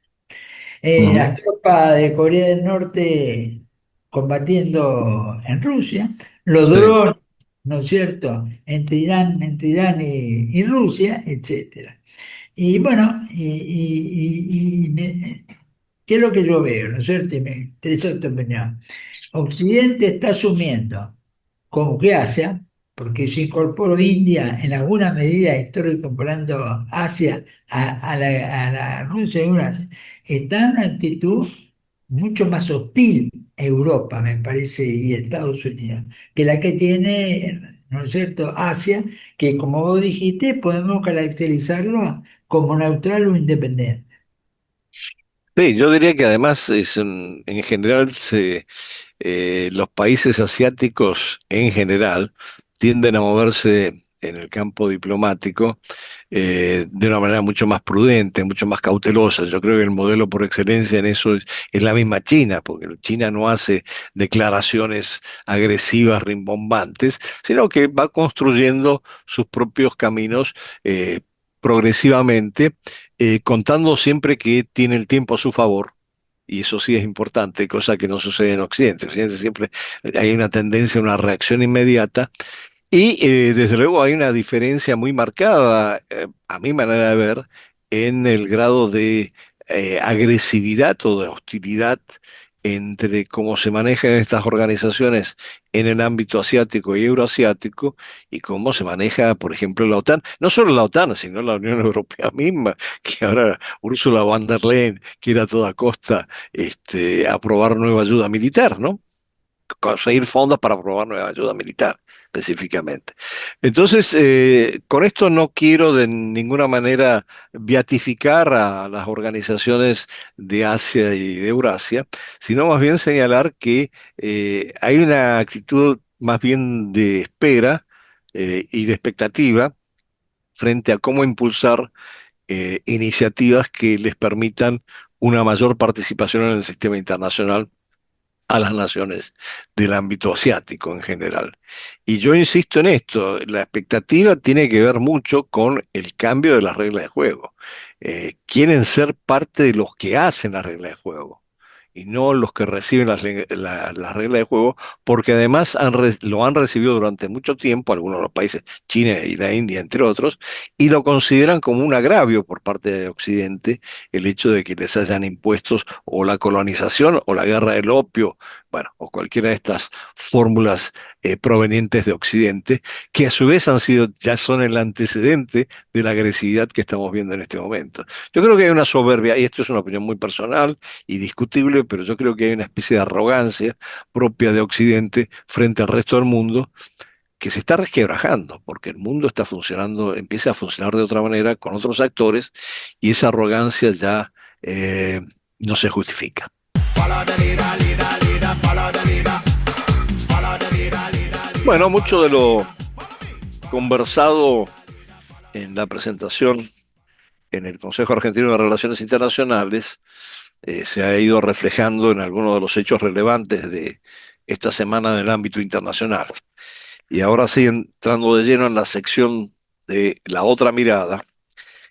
ujú, Las tropas de Corea del Norte combatiendo en Rusia, los sí. drones, ¿no es cierto?, entre Irán y Rusia, etcétera. Y bueno, ¿qué es lo que yo veo? ¿No es cierto? Y me interesa tu opinión. Occidente está asumiendo como que Asia, porque se incorporó India en alguna medida, estoy comparando Asia a la Rusia y Eurasia, está en una actitud mucho más hostil Europa, me parece, y Estados Unidos, que la que tiene, ¿no es cierto?, Asia, que como vos dijiste, podemos caracterizarlo como neutral o independiente. Sí, yo diría que además en general los países asiáticos en general tienden a moverse en el campo diplomático de una manera mucho más prudente, mucho más cautelosa. Yo creo que el modelo por excelencia en eso es la misma China, porque China no hace declaraciones agresivas, rimbombantes, sino que va construyendo sus propios caminos progresivamente, contando siempre que tiene el tiempo a su favor. Y eso sí es importante, cosa que no sucede en Occidente. En Occidente siempre hay una tendencia a una reacción inmediata y desde luego hay una diferencia muy marcada, a mi manera de ver, en el grado de agresividad o de hostilidad entre cómo se manejan estas organizaciones en el ámbito asiático y euroasiático y cómo se maneja, por ejemplo, la OTAN. No solo la OTAN, sino la Unión Europea misma, que ahora Ursula von der Leyen quiere a toda costa aprobar nueva ayuda militar, ¿no? Conseguir fondos para aprobar nueva ayuda militar, específicamente. Entonces, con esto no quiero de ninguna manera beatificar a las organizaciones de Asia y de Eurasia, sino más bien señalar que hay una actitud más bien de espera y de expectativa frente a cómo impulsar iniciativas que les permitan una mayor participación en el sistema internacional a las naciones del ámbito asiático en general. Y yo insisto en esto, la expectativa tiene que ver mucho con el cambio de las reglas de juego. Quieren ser parte de los que hacen las reglas de juego y no los que reciben las reglas de juego, porque además lo han recibido durante mucho tiempo, algunos de los países, China y la India, entre otros, y lo consideran como un agravio por parte de Occidente el hecho de que les hayan impuestos o la colonización o la guerra del opio, bueno, o cualquiera de estas fórmulas provenientes de Occidente, que a su vez ya son el antecedente de la agresividad que estamos viendo en este momento. Yo creo que hay una soberbia, y esto es una opinión muy personal y discutible, pero yo creo que hay una especie de arrogancia propia de Occidente frente al resto del mundo que se está resquebrajando, porque el mundo está funcionando, empieza a funcionar de otra manera con otros actores y esa arrogancia ya no se justifica. Bueno, mucho de lo conversado en la presentación en el Consejo Argentino de Relaciones Internacionales se ha ido reflejando en algunos de los hechos relevantes de esta semana en el ámbito internacional. Y ahora sí, entrando de lleno en la sección de la otra mirada,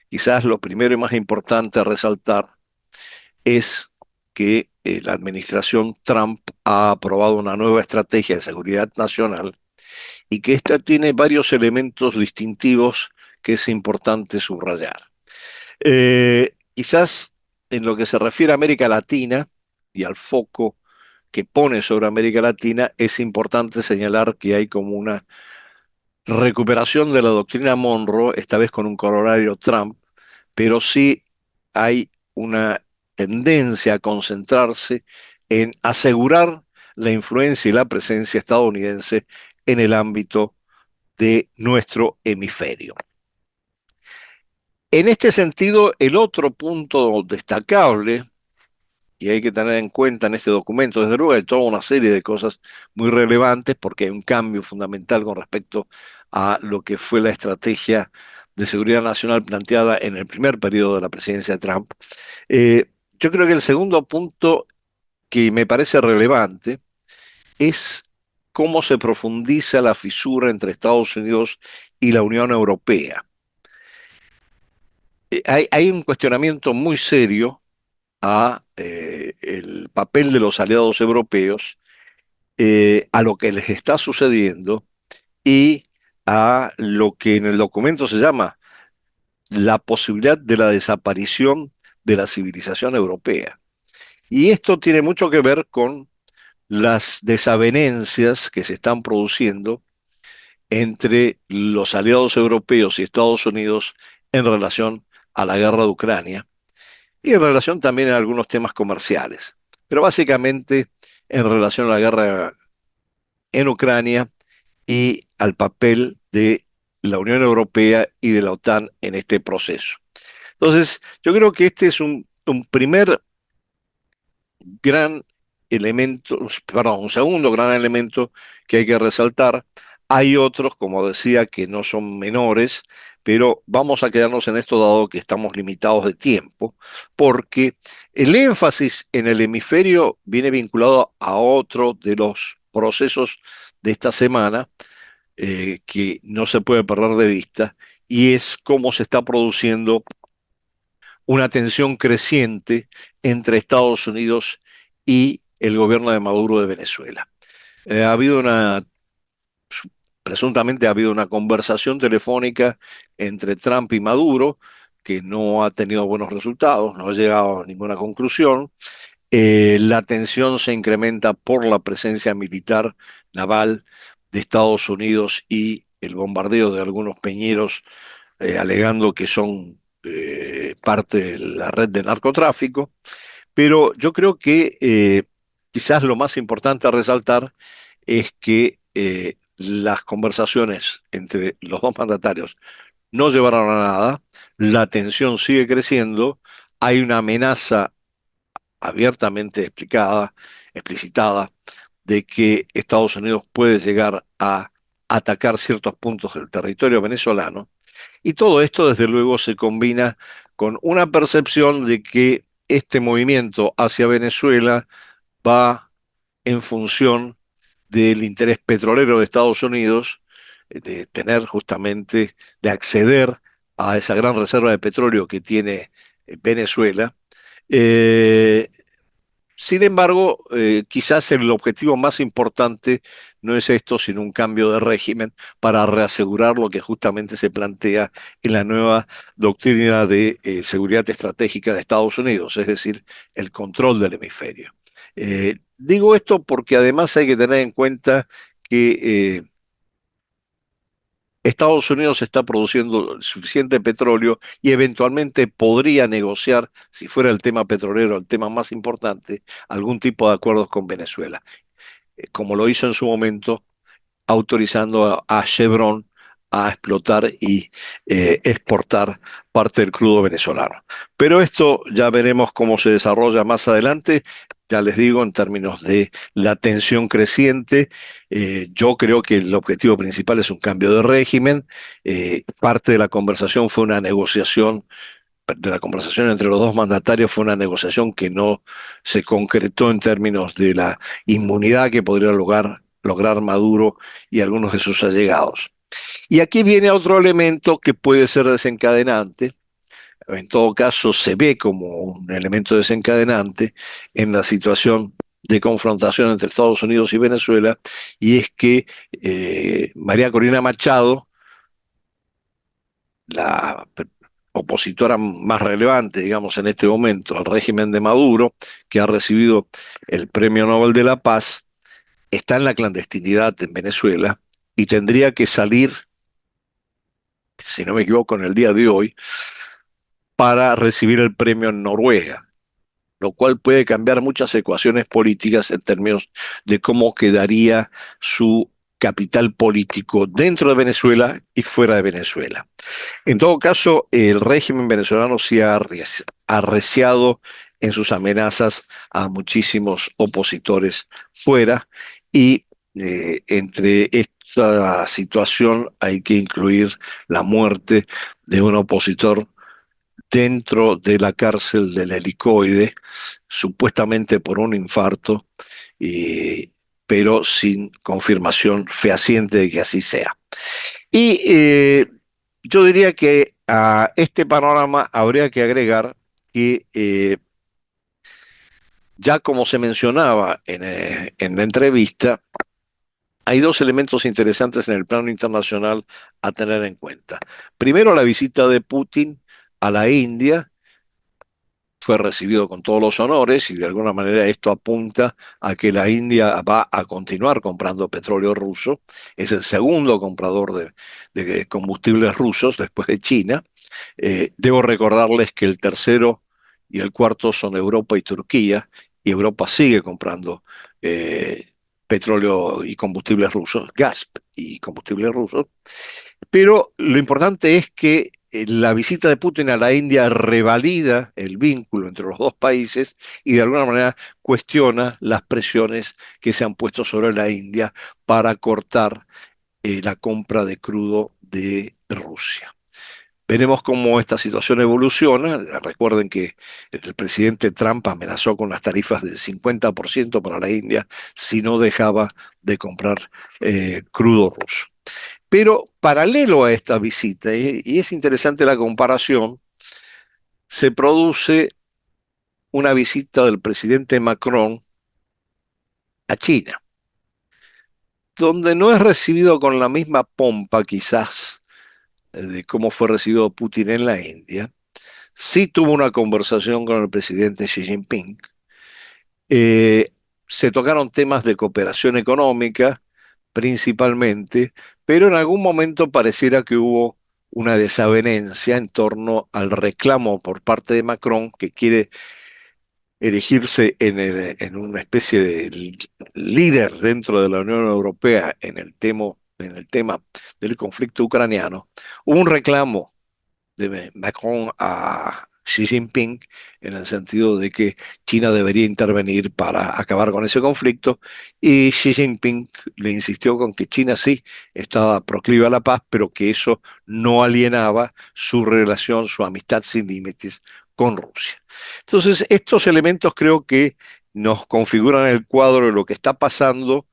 quizás lo primero y más importante a resaltar es que la administración Trump ha aprobado una nueva estrategia de seguridad nacional y que esta tiene varios elementos distintivos que es importante subrayar. Quizás en lo que se refiere a América Latina y al foco que pone sobre América Latina, es importante señalar que hay como una recuperación de la doctrina Monroe, esta vez con un corolario Trump, pero sí hay una tendencia a concentrarse en asegurar la influencia y la presencia estadounidense en el ámbito de nuestro hemisferio. En este sentido, el otro punto destacable, y hay que tener en cuenta en este documento, desde luego hay toda una serie de cosas muy relevantes porque hay un cambio fundamental con respecto a lo que fue la estrategia de seguridad nacional planteada en el primer periodo de la presidencia de Trump. Yo creo que el segundo punto que me parece relevante es cómo se profundiza la fisura entre Estados Unidos y la Unión Europea. Hay un cuestionamiento muy serio a el papel de los aliados europeos, a lo que les está sucediendo y a lo que en el documento se llama la posibilidad de la desaparición de la civilización europea. Y esto tiene mucho que ver con las desavenencias que se están produciendo entre los aliados europeos y Estados Unidos en relación a la guerra de Ucrania y en relación también a algunos temas comerciales. Pero básicamente en relación a la guerra en Ucrania y al papel de la Unión Europea y de la OTAN en este proceso. Entonces, yo creo que este es un primer gran elemento, perdón, un segundo gran elemento que hay que resaltar. Hay otros, como decía, que no son menores, pero vamos a quedarnos en esto dado que estamos limitados de tiempo, porque el énfasis en el hemisferio viene vinculado a otro de los procesos de esta semana que no se puede perder de vista, y es cómo se está produciendo una tensión creciente entre Estados Unidos y el gobierno de Maduro de Venezuela. Ha habido presuntamente ha habido una conversación telefónica entre Trump y Maduro que no ha tenido buenos resultados, no ha llegado a ninguna conclusión. La tensión se incrementa por la presencia militar naval de Estados Unidos y el bombardeo de algunos peñeros alegando que son parte de la red de narcotráfico, pero yo creo que quizás lo más importante a resaltar es que las conversaciones entre los dos mandatarios no llevaron a nada, la tensión sigue creciendo, hay una amenaza abiertamente explicada, explicitada, de que Estados Unidos puede llegar a atacar ciertos puntos del territorio venezolano, y todo esto, desde luego, se combina con una percepción de que este movimiento hacia Venezuela va en función del interés petrolero de Estados Unidos, de tener justamente, de acceder a esa gran reserva de petróleo que tiene Venezuela. Eh, Sin embargo, quizás el objetivo más importante no es esto, sino un cambio de régimen para reasegurar lo que justamente se plantea en la nueva doctrina de seguridad estratégica de Estados Unidos, es decir, el control del hemisferio. Digo esto porque además hay que tener en cuenta que Estados Unidos está produciendo suficiente petróleo y eventualmente podría negociar, si fuera el tema petrolero el tema más importante, algún tipo de acuerdos con Venezuela, como lo hizo en su momento, autorizando a Chevron a explotar y exportar parte del crudo venezolano. Pero esto ya veremos cómo se desarrolla más adelante. Ya les digo, en términos de la tensión creciente, yo creo que el objetivo principal es un cambio de régimen. Parte de la conversación fue una negociación, de la conversación entre los dos mandatarios fue una negociación que no se concretó en términos de la inmunidad que podría lograr Maduro y algunos de sus allegados. Y aquí viene otro elemento que puede ser desencadenante, en todo caso se ve como un elemento desencadenante en la situación de confrontación entre Estados Unidos y Venezuela, y es que María Corina Machado, la opositora más relevante, digamos, en este momento al régimen de Maduro, que ha recibido el Premio Nobel de la Paz, está en la clandestinidad en Venezuela y tendría que salir, si no me equivoco, en el día de hoy, para recibir el premio en Noruega, lo cual puede cambiar muchas ecuaciones políticas en términos de cómo quedaría su capital político dentro de Venezuela y fuera de Venezuela. En todo caso, el régimen venezolano sí ha arreciado en sus amenazas a muchísimos opositores fuera, y entre esta situación hay que incluir la muerte de un opositor dentro de la cárcel del Helicoide, supuestamente por un infarto, y- pero sin confirmación fehaciente de que así sea. Y yo diría que a este panorama habría que agregar que ya como se mencionaba en la entrevista, hay dos elementos interesantes en el plano internacional a tener en cuenta. Primero, la visita de Putin a la India fue recibido con todos los honores y de alguna manera esto apunta a que la India va a continuar comprando petróleo ruso. Es el segundo comprador de combustibles rusos después de China. Debo recordarles que el tercero y el cuarto son Europa y Turquía, y Europa sigue comprando eh, petróleo y combustibles rusos, gas y combustibles rusos. Pero lo importante es que la visita de Putin a la India revalida el vínculo entre los dos países y de alguna manera cuestiona las presiones que se han puesto sobre la India para cortar la compra de crudo de Rusia. Veremos cómo esta situación evoluciona. Recuerden que el presidente Trump amenazó con las tarifas del 50% para la India si no dejaba de comprar crudo ruso. Pero paralelo a esta visita, y es interesante la comparación, se produce una visita del presidente Macron a China, donde no es recibido con la misma pompa quizás de cómo fue recibido Putin en la India. Sí tuvo una conversación con el presidente Xi Jinping. Eh, Se tocaron temas de cooperación económica, principalmente, pero en algún momento pareciera que hubo una desavenencia en torno al reclamo por parte de Macron, que quiere erigirse en una especie de líder dentro de la Unión Europea en el tema del conflicto ucraniano. Hubo un reclamo de Macron a Xi Jinping en el sentido de que China debería intervenir para acabar con ese conflicto, y Xi Jinping le insistió con que China sí estaba proclive a la paz, pero que eso no alienaba su relación, su amistad sin límites con Rusia. Entonces, estos elementos creo que nos configuran el cuadro de lo que está pasando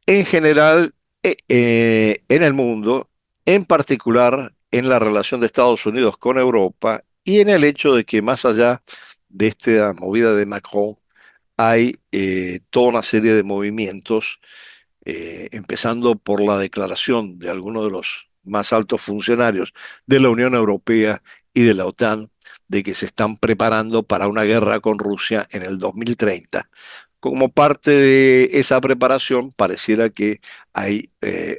en general en el mundo, en particular en la relación de Estados Unidos con Europa y en el hecho de que más allá de esta movida de Macron hay toda una serie de movimientos, empezando por la declaración de algunos de los más altos funcionarios de la Unión Europea y de la OTAN de que se están preparando para una guerra con Rusia en el 2030. Como parte de esa preparación, pareciera que hay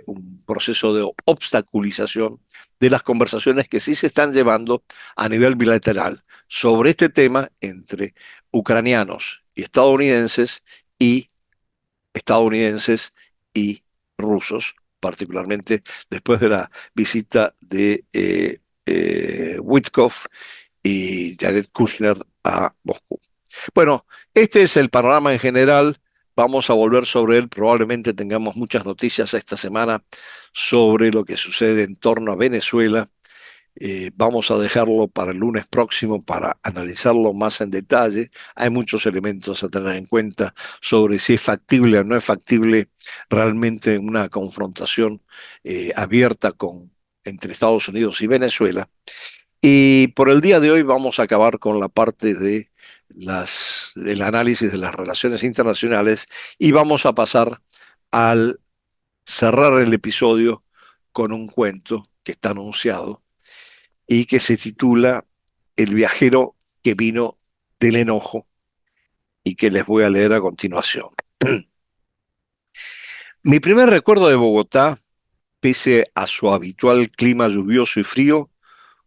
un proceso de obstaculización de las conversaciones que sí se están llevando a nivel bilateral sobre este tema entre ucranianos y y estadounidenses y rusos, particularmente después de la visita de Witkoff y Jared Kushner a Moscú. Bueno, este es el panorama en general. Vamos a volver sobre él. Probablemente tengamos muchas noticias esta semana sobre lo que sucede en torno a Venezuela. Vamos a dejarlo para el lunes próximo para analizarlo más en detalle. Hay muchos elementos a tener en cuenta sobre si es factible o no es factible realmente una confrontación abierta entre Estados Unidos y Venezuela. Y por el día de hoy vamos a acabar con la parte de del análisis de las relaciones internacionales y vamos a pasar al cerrar el episodio con un cuento que está anunciado y que se titula El viajero que vino del enojo y que les voy a leer a continuación. Mi primer recuerdo de Bogotá, pese a su habitual clima lluvioso y frío,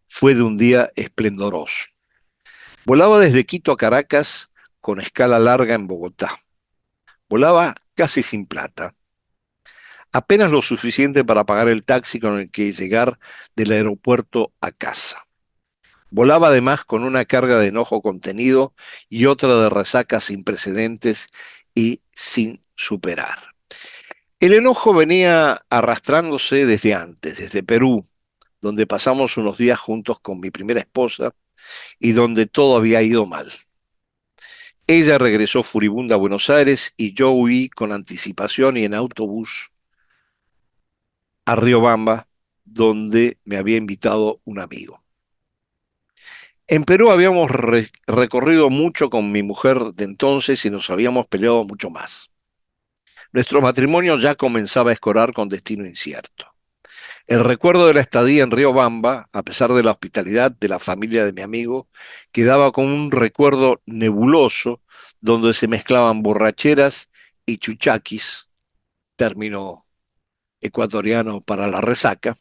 fue de un día esplendoroso. Volaba desde Quito a Caracas con escala larga en Bogotá. Volaba casi sin plata, apenas lo suficiente para pagar el taxi con el que llegar del aeropuerto a casa. Volaba además con una carga de enojo contenido y otra de resaca sin precedentes y sin superar. El enojo venía arrastrándose desde antes, desde Perú, donde pasamos unos días juntos con mi primera esposa y donde todo había ido mal. Ella regresó furibunda a Buenos Aires y yo huí con anticipación y en autobús a Riobamba, donde me había invitado un amigo. En Perú habíamos recorrido mucho con mi mujer de entonces y nos habíamos peleado mucho más. Nuestro matrimonio ya comenzaba a escorar con destino incierto. El recuerdo de la estadía en Riobamba, a pesar de la hospitalidad de la familia de mi amigo, quedaba como un recuerdo nebuloso donde se mezclaban borracheras y chuchaquis, término ecuatoriano para la resaca,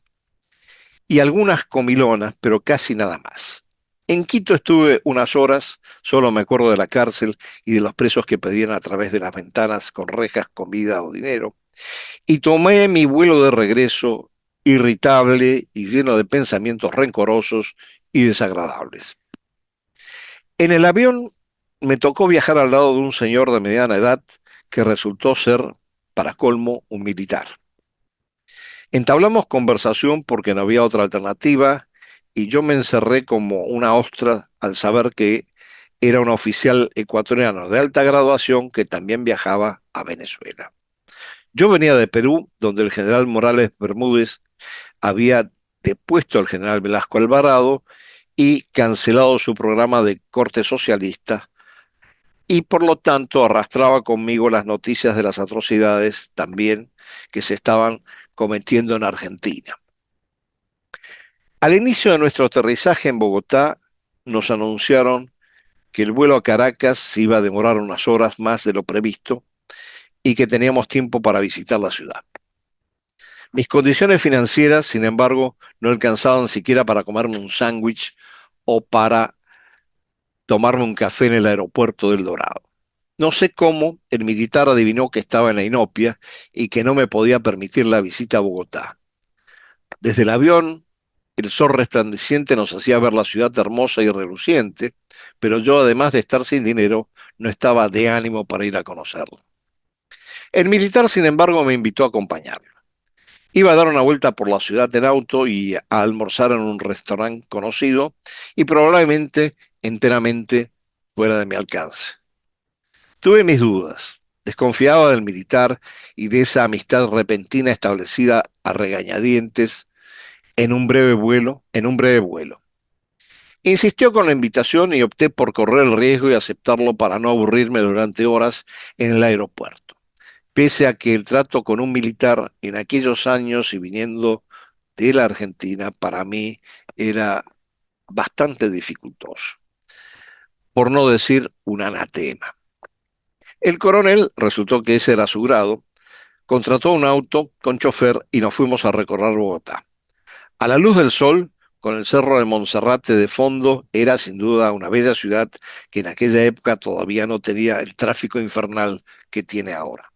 y algunas comilonas, pero casi nada más. En Quito estuve unas horas, solo me acuerdo de la cárcel y de los presos que pedían a través de las ventanas con rejas comida o dinero, y tomé mi vuelo de regreso irritable y lleno de pensamientos rencorosos y desagradables. En el avión me tocó viajar al lado de un señor de mediana edad que resultó ser, para colmo, un militar. Entablamos conversación porque no había otra alternativa y yo me encerré como una ostra al saber que era un oficial ecuatoriano de alta graduación que también viajaba a Venezuela. Yo venía de Perú, donde el general Morales Bermúdez había depuesto al general Velasco Alvarado y cancelado su programa de corte socialista, y por lo tanto arrastraba conmigo las noticias de las atrocidades también que se estaban cometiendo en Argentina. Al inicio de nuestro aterrizaje en Bogotá, nos anunciaron que el vuelo a Caracas se iba a demorar unas horas más de lo previsto y que teníamos tiempo para visitar la ciudad. Mis condiciones financieras, sin embargo, no alcanzaban siquiera para comerme un sándwich o para tomarme un café en el aeropuerto del Dorado. No sé cómo el militar adivinó que estaba en la inopia y que no me podía permitir la visita a Bogotá. Desde el avión, el sol resplandeciente nos hacía ver la ciudad hermosa y reluciente, pero yo, además de estar sin dinero, no estaba de ánimo para ir a conocerla. El militar, sin embargo, me invitó a acompañarlo. Iba a dar una vuelta por la ciudad en auto y a almorzar en un restaurante conocido y probablemente enteramente fuera de mi alcance. Tuve mis dudas, desconfiaba del militar y de esa amistad repentina establecida a regañadientes en un breve vuelo. Insistió con la invitación y opté por correr el riesgo y aceptarlo para no aburrirme durante horas en el aeropuerto, pese a que el trato con un militar en aquellos años y viniendo de la Argentina para mí era bastante dificultoso, por no decir un anatema. El coronel, resultó que ese era su grado, contrató un auto con chofer y nos fuimos a recorrer Bogotá. A la luz del sol, con el cerro de Monserrate de fondo, era sin duda una bella ciudad que en aquella época todavía no tenía el tráfico infernal que tiene ahora.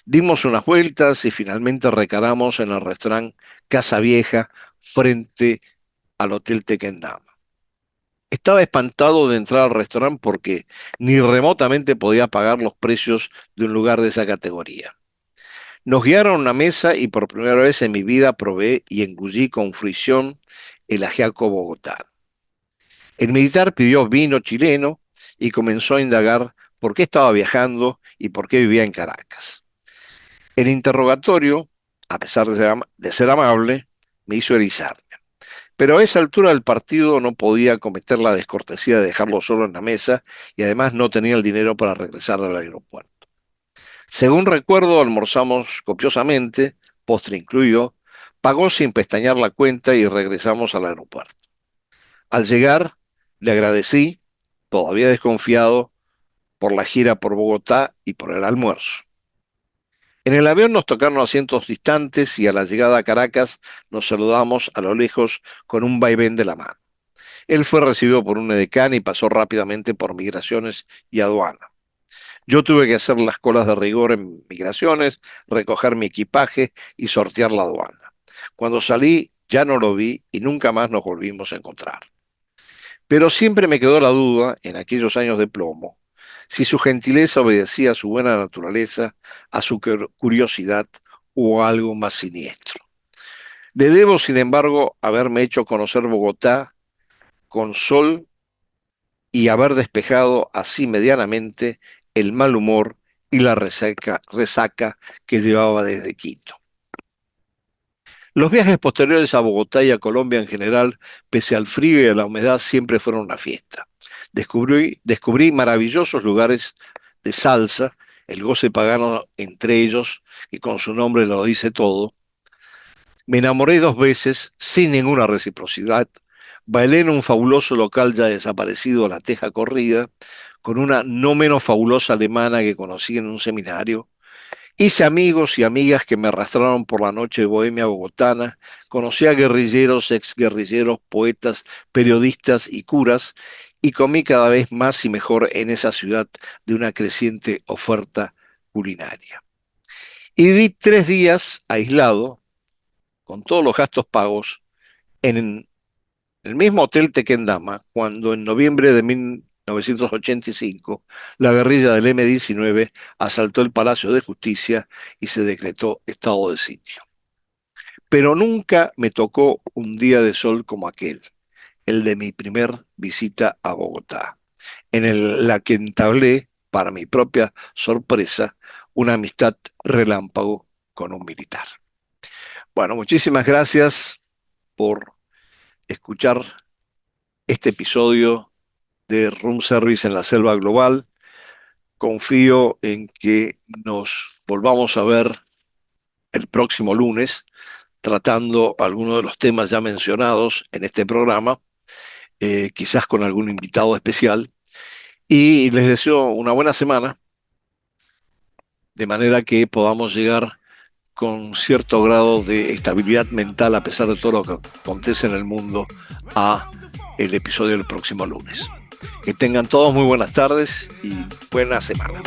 Dimos unas vueltas y finalmente recaramos en el restaurante Casa Vieja frente al Hotel Tequendama. Estaba espantado de entrar al restaurante porque ni remotamente podía pagar los precios de un lugar de esa categoría. Nos guiaron a una mesa y por primera vez en mi vida probé y engullí con fruición el ajiaco bogotano. El militar pidió vino chileno y comenzó a indagar por qué estaba viajando y por qué vivía en Caracas. El interrogatorio, a pesar de ser amable, me hizo erizarme. Pero a esa altura del partido no podía cometer la descortesía de dejarlo solo en la mesa y además no tenía el dinero para regresar al aeropuerto. Según recuerdo, almorzamos copiosamente, postre incluido, pagó sin pestañear la cuenta y regresamos al aeropuerto. Al llegar, le agradecí, todavía desconfiado, por la gira por Bogotá y por el almuerzo. En el avión nos tocaron asientos distantes y a la llegada a Caracas nos saludamos a lo lejos con un vaivén de la mano. Él fue recibido por un edecán y pasó rápidamente por migraciones y aduana. Yo tuve que hacer las colas de rigor en migraciones, recoger mi equipaje y sortear la aduana. Cuando salí ya no lo vi y nunca más nos volvimos a encontrar. Pero siempre me quedó la duda, en aquellos años de plomo, si su gentileza obedecía a su buena naturaleza, a su curiosidad o a algo más siniestro. Le debo, sin embargo, haberme hecho conocer Bogotá con sol y haber despejado así medianamente el mal humor y la resaca que llevaba desde Quito. Los viajes posteriores a Bogotá y a Colombia en general, pese al frío y a la humedad, siempre fueron una fiesta. Descubrí maravillosos lugares de salsa, el goce pagano entre ellos, que con su nombre lo dice todo, Me enamoré 2 veces sin ninguna reciprocidad. Bailé en un fabuloso local ya desaparecido a la teja corrida, con una no menos fabulosa alemana que conocí en un seminario. Hice amigos y amigas que me arrastraron por la noche bohemia bogotana. Conocí a guerrilleros, exguerrilleros, poetas, periodistas y curas, y comí cada vez más y mejor en esa ciudad de una creciente oferta culinaria. Y viví 3 días aislado, con todos los gastos pagos, en el mismo hotel Tequendama, cuando en noviembre de 1985 la guerrilla del M-19 asaltó el Palacio de Justicia y se decretó estado de sitio. Pero nunca me tocó un día de sol como aquel, el de mi primer visita a Bogotá, la que entablé, para mi propia sorpresa, una amistad relámpago con un militar. Bueno, muchísimas gracias por escuchar este episodio de Room Service en la Selva Global. Confío en que nos volvamos a ver el próximo lunes tratando algunos de los temas ya mencionados en este programa, quizás con algún invitado especial. Y les deseo una buena semana, de manera que podamos llegar con cierto grado de estabilidad mental, a pesar de todo lo que acontece en el mundo, a el episodio del próximo lunes. Que tengan todos muy buenas tardes y buena semana.